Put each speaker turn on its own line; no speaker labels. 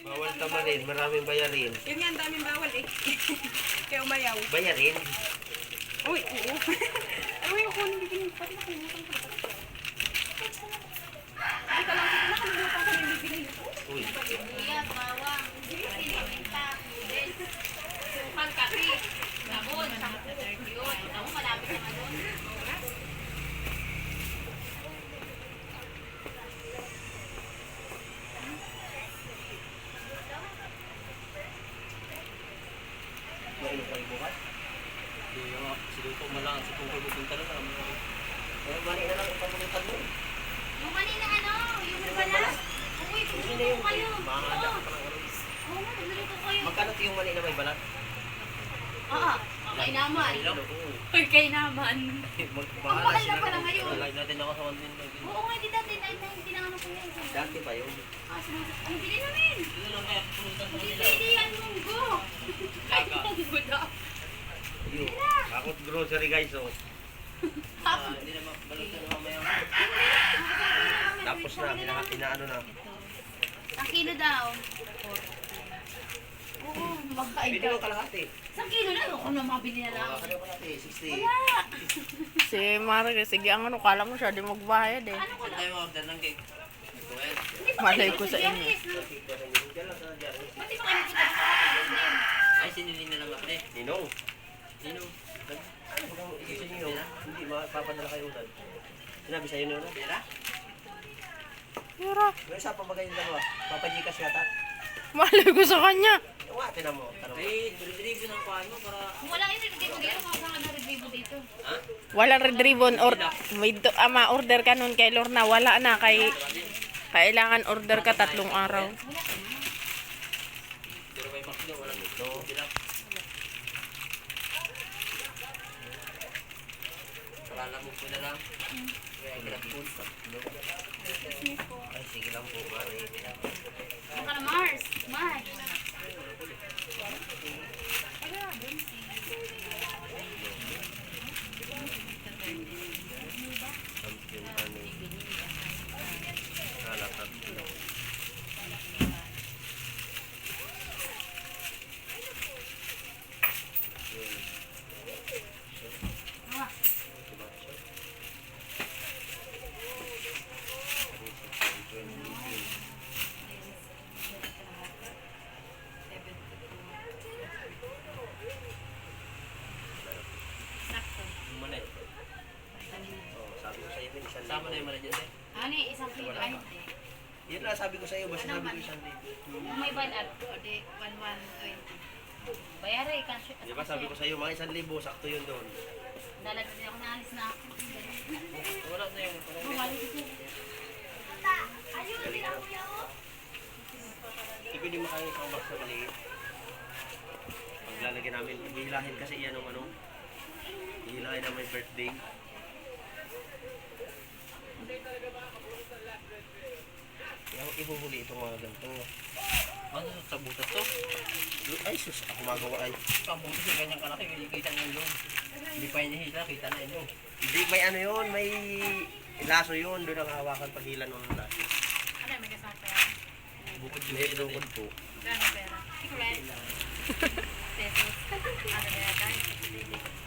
Bawal tamarin, maraming bayarin.
Yun nga, ang daming bawal eh. Kaya umayaw.
Bayarin?
Uy, oo. Uy, ako nabibigyan. Pati nakalimutan ko. Ay, nakalimutan ko na yung bibigyan.
Uy.
Iya, bawang, pimenta, noodles, sukal, kape, sabon, yun. Ako malapit naman doon.
Mainit kayo bukas?
Hindi nga, siluto mo lang sa tungkol mo punta na lang.
Pero mali na lang ipamulutan mo.
Yung kanina yung balas. Uy, tutulong kayo.
Mahanda ka pa ng ano.
Oo nga, tutulong kayo.
Magkano yung mali na may balat?
Oo, kay naman.
Oo.
Uy, kay naman.
Magbahala
Ang mahal na
sila.
pala ngayon.
Like natin ako sa 1 million.
Oo nga, di dati, hindi na ano ko yan.
Dati pa yun.
Ano bili namin?
Ito lang kaya pupunta mo nila.
Hindi yan munggo. Ay, munggo daw.
Yun. Akot grocery guys oh.
Hindi na mabalutan na mamaya.
Tapos na, inaano na.
Ang kilo daw. Oo, makain
Pwede
ka.
mo kalahati.
Isang kilo na, ako na mabili na lang.
Ano kalahati? 60.
Wala.
Si Marga, sige, ang ano, kala mo siya, di magbayad eh.
Ano ko
Saan
na?
tayo mag-order ng cake? Ito eh.
Hindi pa
Malay
kayo
ko sa
si
inyo.
Janice, no?
Diyan lang sa diyan.
Pati pa kayo punta sa
Ay, sinilin na lang ako eh.
Ninong.
Sino?
Ano kung isipin niyo? Hindi, mapapadala kayo ulan. Sinabi sa'yo ni Ulan?
Pera?
Tira,
May isa pa ba kayong dalawa? Papajikas yata?
malay ko sa kanya.
Yung ate na mo. Tanong mo.
Ay, delivery ng kuhaan mo para...
Kung wala yung review dito, kung saan ka na-review dito.
Ha?
Walang red ribbon or ma-order ka nun kay Lorna. Wala na kay kailangan order ka 3 araw.
Pero may makdo, walang ito. Bilak. Kalalamog ko na lang. Kaya bilak po.
Ay, sige lang po. Mari.
Ano ka na, Mars? Mars.
Yung ano. Halakat.
Sakto.
Yung mali.
Oh, sabi ko sa'yo, may isang
Sama na yung
libo.
mali dyan eh.
Ano eh, isang kilo. Ay, hindi.
Yun lang sabi ko sa'yo, basta sinabi ko isang libo.
Kung may banat, o di, 1,120. Bayaran eh, cash.
Di ba sabi ko sa'yo, mga 1,000, sakto yun doon.
Dalaga din ako, naalis na ako.
Wala na yung...
Ayun, din ako yaw.
Ibili mo kayo isang box na maliit. Paglalagyan namin, ibihilahin kasi yan ng ano. Ibihilahin na may birthday. Yung ihuhuli itong mga ganito.
Ano sa butas to?
Ay sus, ako magawa ay.
Ang butas yung ganyang kalaki, hindi kita na yung loob. Hindi pa hinihila, kita na yung loob.
Hindi, may ano yun, may laso yun. Doon ang hawakan pag hilan ng laso.
Ano, may kasama pera?
Bukod yung
May
hila
bukod po.
Gano'ng pera? Pesos. Ano na yan, guys?